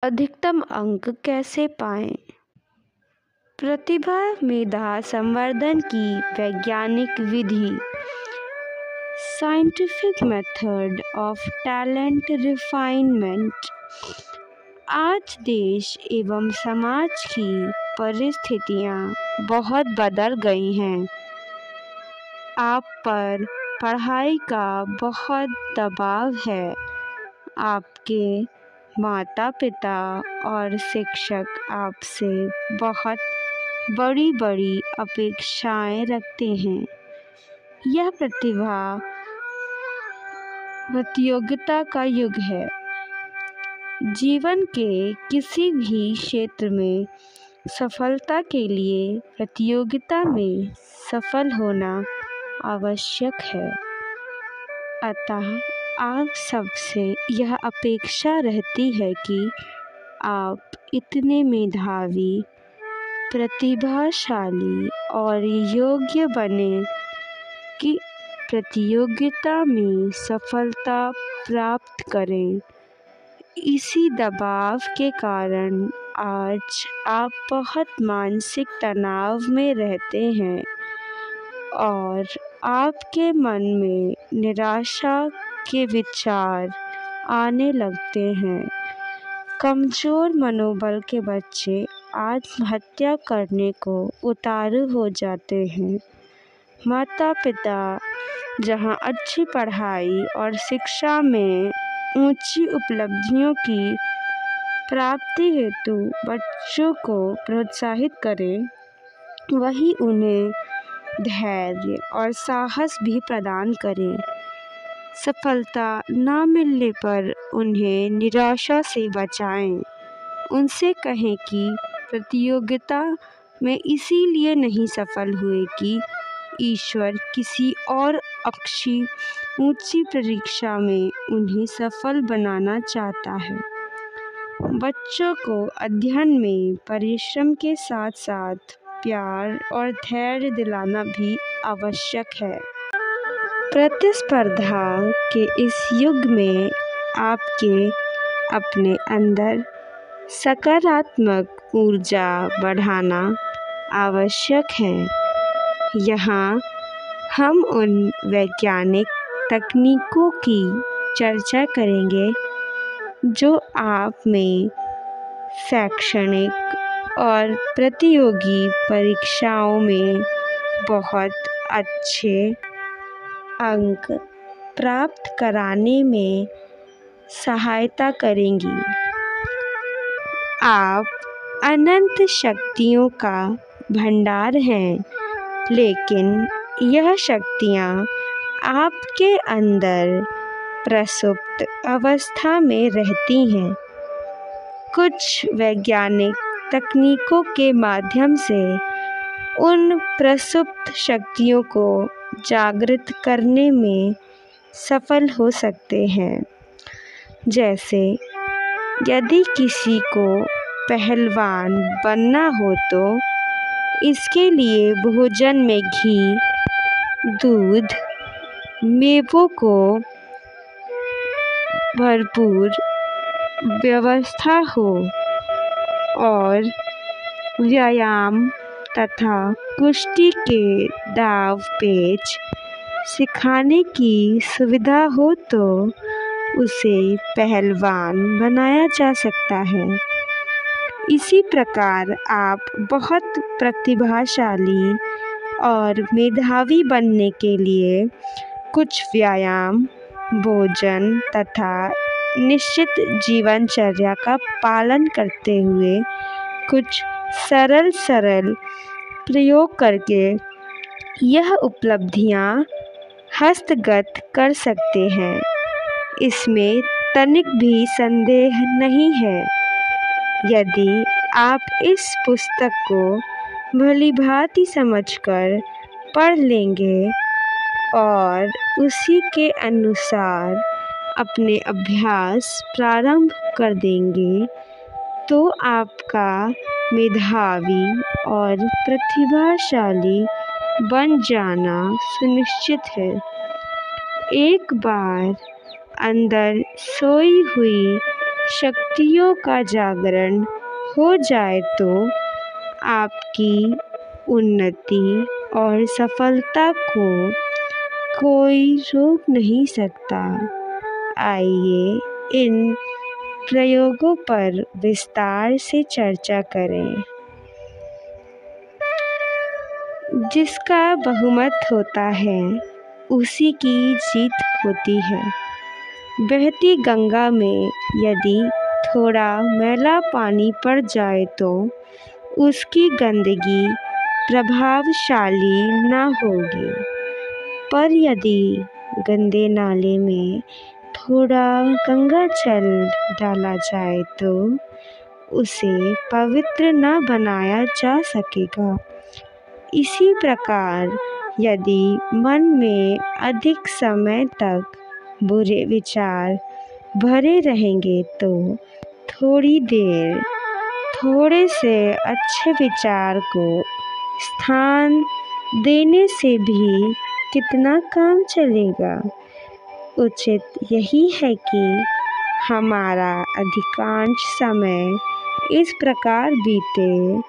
अधिकतम अंक कैसे पाएं? प्रतिभा मेधा संवर्धन की वैज्ञानिक विधि, scientific method of talent refinement. आज देश एवं समाज की परिस्थितियां बहुत बदल गई हैं। आप पर पढ़ाई का बहुत दबाव है। आपके माता पिता और शिक्षक आपसे बहुत बड़ी बड़ी अपेक्षाएं रखते हैं। यह प्रतियोगिता का युग है। जीवन के किसी भी क्षेत्र में सफलता के लिए प्रतियोगिता में सफल होना आवश्यक है। अतः आप सबसे यह अपेक्षा रहती है कि आप इतने मेधावी, प्रतिभाशाली और योग्य बने कि प्रतियोगिता में सफलता प्राप्त करें। इसी दबाव के कारण आज आप बहुत मानसिक तनाव में रहते हैं और आपके मन में निराशा के विचार आने लगते हैं। कमज़ोर मनोबल के बच्चे आत्महत्या करने को उतारू हो जाते हैं। माता पिता जहां अच्छी पढ़ाई और शिक्षा में ऊंची उपलब्धियों की प्राप्ति हेतु बच्चों को प्रोत्साहित करें, वहीं उन्हें धैर्य और साहस भी प्रदान करें। सफलता न मिलने पर उन्हें निराशा से बचाएं। उनसे कहें कि प्रतियोगिता में इसीलिए नहीं सफल हुए कि ईश्वर किसी और अच्छी ऊंची परीक्षा में उन्हें सफल बनाना चाहता है। बच्चों को अध्ययन में परिश्रम के साथ साथ प्यार और धैर्य दिलाना भी आवश्यक है। प्रतिस्पर्धा के इस युग में आपके अपने अंदर सकारात्मक ऊर्जा बढ़ाना आवश्यक है। यहाँ हम उन वैज्ञानिक तकनीकों की चर्चा करेंगे जो आप में शैक्षणिक और प्रतियोगी परीक्षाओं में बहुत अच्छे अंक प्राप्त कराने में सहायता करेंगी। आप अनंत शक्तियों का भंडार हैं, लेकिन यह शक्तियाँ आपके अंदर प्रसुप्त अवस्था में रहती हैं। कुछ वैज्ञानिक तकनीकों के माध्यम से उन प्रसुप्त शक्तियों को जागृत करने में सफल हो सकते हैं। जैसे यदि किसी को पहलवान बनना हो तो इसके लिए भोजन में घी, दूध, मेवों को भरपूर व्यवस्था हो और व्यायाम तथा कुश्ती के दाव पेच सिखाने की सुविधा हो तो उसे पहलवान बनाया जा सकता है। इसी प्रकार आप बहुत प्रतिभाशाली और मेधावी बनने के लिए कुछ व्यायाम, भोजन तथा निश्चित जीवनचर्या का पालन करते हुए कुछ सरल प्रयोग करके यह उपलब्धियां हस्तगत कर सकते हैं। इसमें तनिक भी संदेह नहीं है। यदि आप इस पुस्तक को भलीभांति समझकर पढ़ लेंगे और उसी के अनुसार अपने अभ्यास प्रारंभ कर देंगे तो आपका मेधावी और प्रतिभाशाली बन जाना सुनिश्चित है। एक बार अंदर सोई हुई शक्तियों का जागरण हो जाए तो आपकी उन्नति और सफलता को कोई रोक नहीं सकता। आइए इन प्रयोगों पर विस्तार से चर्चा करें। जिसका बहुमत होता है उसी की जीत होती है। बहती गंगा में यदि थोड़ा मैला पानी पड़ जाए तो उसकी गंदगी प्रभावशाली न होगी, पर यदि गंदे नाले में थोड़ा गंगा जल डाला जाए तो उसे पवित्र न बनाया जा सकेगा। इसी प्रकार यदि मन में अधिक समय तक बुरे विचार भरे रहेंगे तो थोड़ी देर थोड़े से अच्छे विचार को स्थान देने से भी कितना काम चलेगा। उचित यही है कि हमारा अधिकांश समय इस प्रकार बीते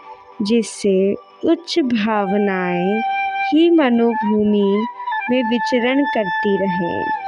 जिससे उच्च भावनाएं ही मनोभूमि में विचरण करती रहें।